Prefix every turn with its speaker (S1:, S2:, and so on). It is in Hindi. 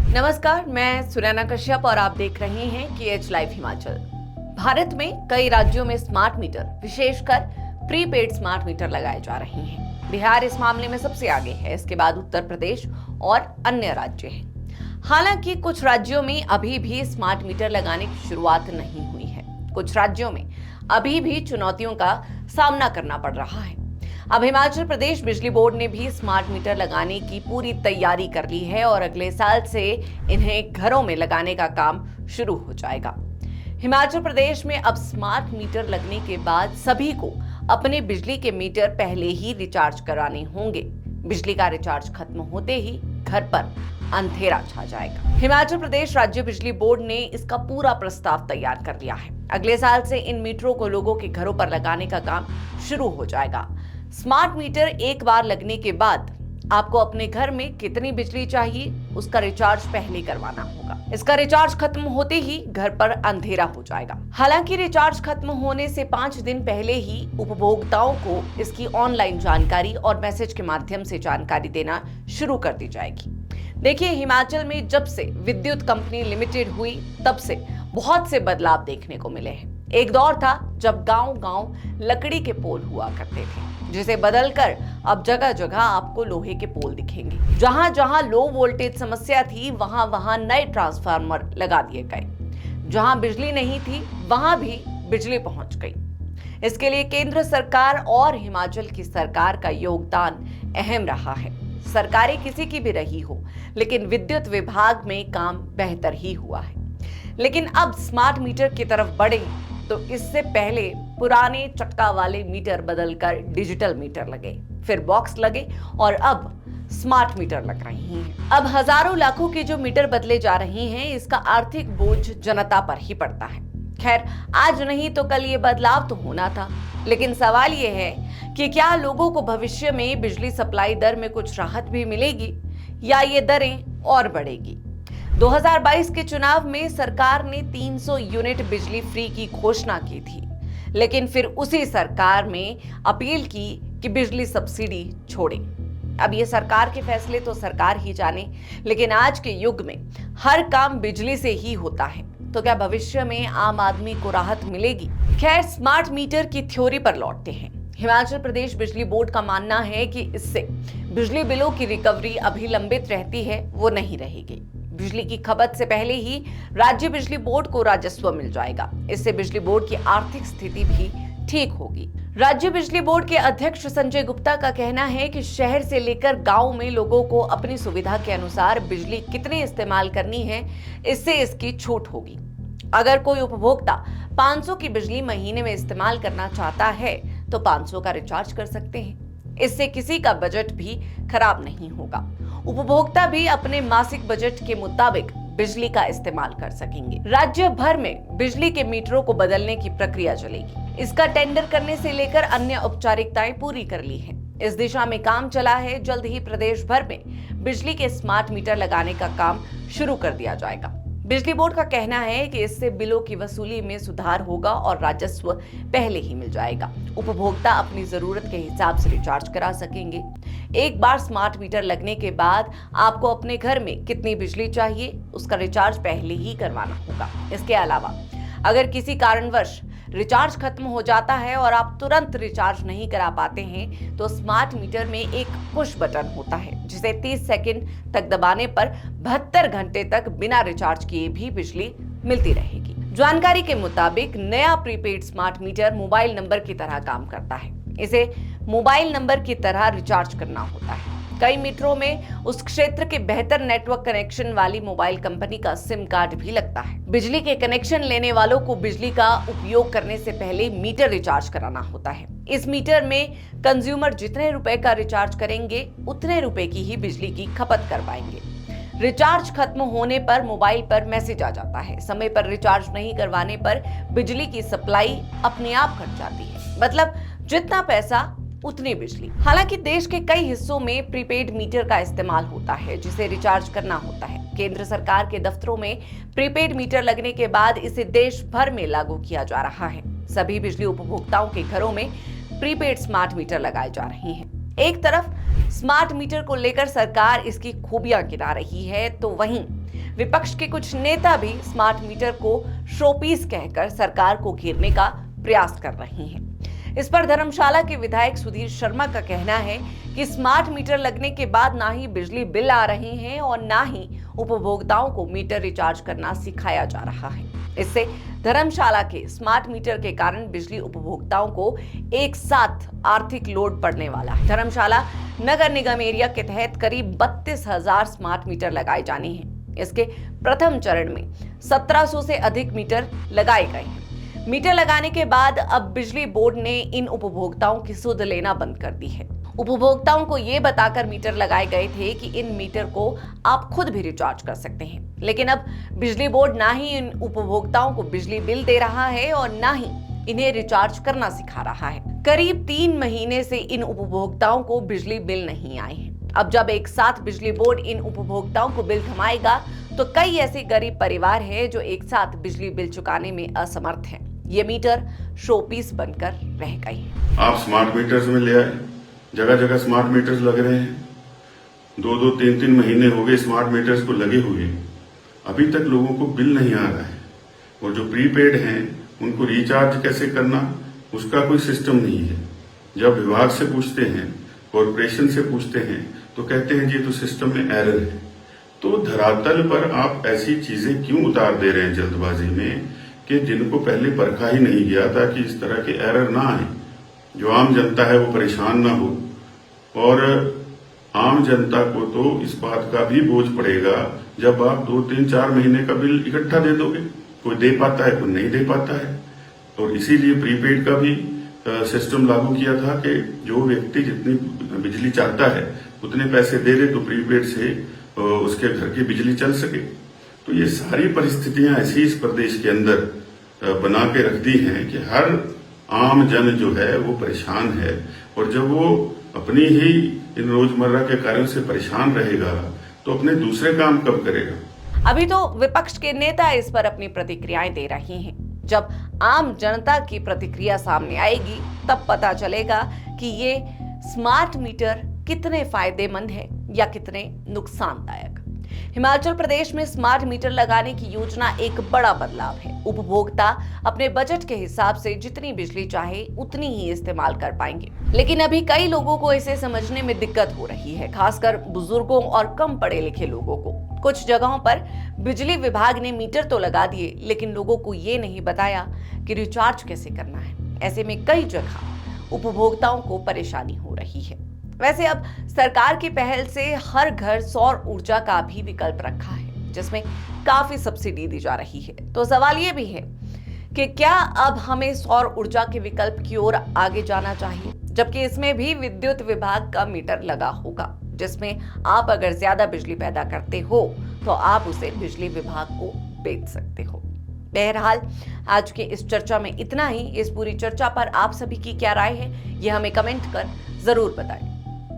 S1: नमस्कार, मैं सुनैना कश्यप और आप देख रहे हैं KH लाइव हिमाचल। भारत में कई राज्यों में स्मार्ट मीटर, विशेषकर प्रीपेड स्मार्ट मीटर लगाए जा रहे हैं। बिहार इस मामले में सबसे आगे है, इसके बाद उत्तर प्रदेश और अन्य राज्य हैं। हालांकि कुछ राज्यों में अभी भी स्मार्ट मीटर लगाने की शुरुआत नहीं हुई है। कुछ राज्यों में अभी भी चुनौतियों का सामना करना पड़ रहा है। अब हिमाचल प्रदेश बिजली बोर्ड ने भी स्मार्ट मीटर लगाने की पूरी तैयारी कर ली है और अगले साल से इन्हें घरों में लगाने का काम शुरू हो जाएगा। हिमाचल प्रदेश में अब स्मार्ट मीटर लगने के बाद सभी को अपने बिजली के मीटर पहले ही रिचार्ज कराने होंगे। बिजली का रिचार्ज खत्म होते ही घर पर अंधेरा छा जाएगा। हिमाचल प्रदेश राज्य बिजली बोर्ड ने इसका पूरा प्रस्ताव तैयार कर लिया है। अगले साल से इन मीटरों को लोगों के घरों पर लगाने का काम शुरू हो जाएगा। स्मार्ट मीटर एक बार लगने के बाद आपको अपने घर में कितनी बिजली चाहिए उसका रिचार्ज पहले करवाना होगा। इसका रिचार्ज खत्म होते ही घर पर अंधेरा हो जाएगा। हालांकि रिचार्ज खत्म होने से 5 दिन पहले ही उपभोक्ताओं को इसकी ऑनलाइन जानकारी और मैसेज के माध्यम से जानकारी देना शुरू कर दी जाएगी। देखिए, हिमाचल में जब से विद्युत कंपनी लिमिटेड हुई तब से बहुत से बदलाव देखने को मिले हैं। एक दौर था जब गांव-गांव लकड़ी के पोल हुआ करते थे, जिसे बदलकर अब जगह जगह आपको लोहे के पोल दिखेंगे। जहां जहां लो वोल्टेज समस्या थी वहां वहां नए ट्रांसफार्मर लगा दिए गए। जहां बिजली नहीं थी वहां भी बिजली पहुंच गई। इसके लिए केंद्र सरकार और हिमाचल की सरकार का योगदान अहम रहा है। सरकारें किसी की भी रही हो, लेकिन विद्युत विभाग में काम बेहतर ही हुआ है। लेकिन अब स्मार्ट मीटर की तरफ बढ़े तो इससे पहले पुराने चक्का वाले मीटर बदलकर डिजिटल मीटर लगे, फिर बॉक्स लगे और अब स्मार्ट मीटर लग रहे हैं। अब हजारों लाखों के जो मीटर बदले जा रहे हैं, इसका आर्थिक बोझ जनता पर ही पड़ता है। खैर, आज नहीं तो कल ये बदलाव तो होना था, लेकिन सवाल ये है कि क्या लोगों को भविष्य में बिजली सप्लाई दर में कुछ राहत भी मिलेगी या ये दरें और बढ़ेगी। 2022 के चुनाव में सरकार ने 300 यूनिट बिजली फ्री की घोषणा की थी, लेकिन फिर उसी सरकार में अपील की कि बिजली सब्सिडी छोड़ें। अब ये सरकार के फैसले तो सरकार ही जाने, लेकिन आज के युग में हर काम बिजली से ही होता है, तो क्या भविष्य में आम आदमी को राहत मिलेगी। खैर, स्मार्ट मीटर की थ्योरी पर लौटते हैं। हिमाचल प्रदेश बिजली बोर्ड का मानना है कि इससे बिजली बिलों की रिकवरी अभी लंबित रहती है, वो नहीं रहेगी। बिजली की खपत से पहले ही राज्य बिजली बोर्ड को राजस्व मिल जाएगा। इससे बिजली बोर्ड की आर्थिक स्थिति भी ठीक होगी। राज्य बिजली बोर्ड के अध्यक्ष संजय गुप्ता का कहना है कि शहर से लेकर गांव में लोगों को अपनी सुविधा के अनुसार बिजली कितनी इस्तेमाल करनी है, इससे इसकी छूट होगी। अगर कोई उपभोक्ता 500 की बिजली महीने में इस्तेमाल करना चाहता है तो 500 का रिचार्ज कर सकते हैं। इससे किसी का बजट भी खराब नहीं होगा। उपभोक्ता भी अपने मासिक बजट के मुताबिक बिजली का इस्तेमाल कर सकेंगे। राज्य भर में बिजली के मीटरों को बदलने की प्रक्रिया चलेगी। इसका टेंडर करने से लेकर अन्य औपचारिकताएं पूरी कर ली हैं। इस दिशा में काम चला है। जल्द ही प्रदेश भर में बिजली के स्मार्ट मीटर लगाने का काम शुरू कर दिया जाएगा। बिजली बोर्ड का कहना है कि इससे बिलों की वसूली में सुधार होगा और राजस्व पहले ही मिल जाएगा। उपभोक्ता अपनी जरूरत के हिसाब से रिचार्ज करा सकेंगे। एक बार स्मार्ट मीटर लगने के बाद आपको अपने घर में कितनी बिजली चाहिए उसका रिचार्ज पहले ही करवाना होगा। इसके अलावा अगर किसी कारणवश रिचार्ज खत्म हो जाता है और आप तुरंत रिचार्ज नहीं करा पाते हैं तो स्मार्ट मीटर में एक पुश बटन होता है, जिसे 30 सेकंड तक दबाने पर 72 घंटे तक बिना रिचार्ज किए भी बिजली मिलती रहेगी। जानकारी के मुताबिक नया prepaid smart meter mobile number की तरह काम करता है। इसे मोबाइल नंबर की तरह रिचार्ज करना होता है। कई मीटरों में उस क्षेत्र के बेहतर नेटवर्क कनेक्शन वाली मोबाइल कंपनी का सिम कार्ड भी लगता है। बिजली के कनेक्शन लेने वालों को बिजली का उपयोग करने से पहले मीटर रिचार्ज कराना होता है। इस मीटर में कंज्यूमर जितने रुपए का रिचार्ज करेंगे उतने रुपए की ही बिजली की खपत कर पाएंगे। रिचार्ज खत्म होने पर मोबाइल पर मैसेज आ जाता है। समय पर रिचार्ज नहीं करवाने पर बिजली की सप्लाई अपने आप कट जाती है। मतलब जितना पैसा उतनी बिजली। हालांकि देश के कई हिस्सों में प्रीपेड मीटर का इस्तेमाल होता है, जिसे रिचार्ज करना होता है। केंद्र सरकार के दफ्तरों में प्रीपेड मीटर लगने के बाद इसे देश भर में लागू किया जा रहा है। सभी बिजली उपभोक्ताओं के घरों में प्रीपेड स्मार्ट मीटर लगाए जा रहे हैं। एक तरफ स्मार्ट मीटर को लेकर सरकार इसकी खूबियां गिना रही है, तो वहीं विपक्ष के कुछ नेता भी स्मार्ट मीटर को शोपीस कहकर सरकार को घेरने का प्रयास कर रहे हैं। इस पर धर्मशाला के विधायक सुधीर शर्मा का कहना है कि स्मार्ट मीटर लगने के बाद ना ही बिजली बिल आ रहे हैं और ना ही उपभोक्ताओं को मीटर रिचार्ज करना सिखाया जा रहा है। इससे धर्मशाला के स्मार्ट मीटर के कारण बिजली उपभोक्ताओं को एक साथ आर्थिक लोड पड़ने वाला है। धर्मशाला नगर निगम एरिया के तहत करीब 32,000 स्मार्ट मीटर लगाए जाने हैं। इसके प्रथम चरण में 1700 से अधिक मीटर लगाए गए हैं। मीटर लगाने के बाद अब बिजली बोर्ड ने इन उपभोक्ताओं की सुध लेना बंद कर दी है। उपभोक्ताओं को ये बताकर मीटर लगाए गए थे कि इन मीटर को आप खुद भी रिचार्ज कर सकते हैं, लेकिन अब बिजली बोर्ड ना ही इन उपभोक्ताओं को बिजली बिल दे रहा है और ना ही इन्हें रिचार्ज करना सिखा रहा है। करीब 3 महीने से इन उपभोक्ताओं को बिजली बिल नहीं आए हैं। अब जब एक साथ बिजली बोर्ड इन उपभोक्ताओं को बिल थमाएगा तो कई ऐसे गरीब परिवार हैं जो एक साथ बिजली बिल चुकाने में असमर्थ हैं। ये मीटर शोपीस बनकर रह गए हैं।
S2: आप स्मार्ट मीटर्स में ले आए, जगह जगह स्मार्ट मीटर्स लग रहे हैं। 2-2, 3-3 महीने हो गए स्मार्ट मीटर्स को लगे हुए, अभी तक लोगों को बिल नहीं आ रहा है। और जो प्रीपेड हैं उनको रिचार्ज कैसे करना, उसका कोई सिस्टम नहीं है। जब विभाग से पूछते हैं, कॉरपोरेशन से पूछते हैं, तो कहते हैं जी तो सिस्टम में एरर है। तो धरातल पर आप ऐसी चीजें क्यों उतार दे रहे हैं जल्दबाजी में कि जिनको पहले परखा ही नहीं गया था कि इस तरह के एरर ना आए, जो आम जनता है वो परेशान ना हो। और आम जनता को तो इस बात का भी बोझ पड़ेगा जब आप 2-3-4 महीने का बिल इकट्ठा दे दोगे। कोई दे पाता है, कोई नहीं दे पाता है। और इसीलिए प्रीपेड का भी सिस्टम लागू किया था कि जो व्यक्ति जितनी बिजली चाहता है उतने पैसे दे दे तो प्रीपेड से उसके घर की बिजली चल सके। तो ये सारी परिस्थितियां ऐसी इस प्रदेश के अंदर बना के रख दी हैं कि हर आम जन जो है वो परेशान है। और जब वो अपनी ही इन रोजमर्रा के कार्यों से परेशान रहेगा तो अपने दूसरे काम कब करेगा।
S1: अभी तो विपक्ष के नेता इस पर अपनी प्रतिक्रियाएं दे रहे हैं। जब आम जनता की प्रतिक्रिया सामने आएगी तब पता चलेगा कि ये स्मार्ट मीटर कितने फायदेमंद है या कितने नुकसानदायक। हिमाचल प्रदेश में स्मार्ट मीटर लगाने की योजना एक बड़ा बदलाव है। उपभोक्ता अपने बजट के हिसाब से जितनी बिजली चाहे उतनी ही इस्तेमाल कर पाएंगे, लेकिन अभी कई लोगों को इसे समझने में दिक्कत हो रही है, खासकर बुजुर्गों और कम पढ़े लिखे लोगों को। कुछ जगहों पर बिजली विभाग ने मीटर तो लगा दिए, लेकिन लोगों को ये नहीं बताया कि रिचार्ज कैसे करना है। ऐसे में कई जगह उपभोक्ताओं को परेशानी हो रही है। वैसे अब सरकार की पहल से हर घर सौर ऊर्जा का भी विकल्प रखा है, जिसमें काफी सब्सिडी दी जा रही है। तो सवाल ये भी है कि क्या अब हमें सौर ऊर्जा के विकल्प की ओर आगे जाना चाहिए, जबकि इसमें भी विद्युत विभाग का मीटर लगा होगा, जिसमें आप अगर ज्यादा बिजली पैदा करते हो तो आप उसे बिजली विभाग को बेच सकते हो। बहरहाल आज की इस चर्चा में इतना ही। इस पूरी चर्चा पर आप सभी की क्या राय है, यह हमें कमेंट कर जरूर बताएं।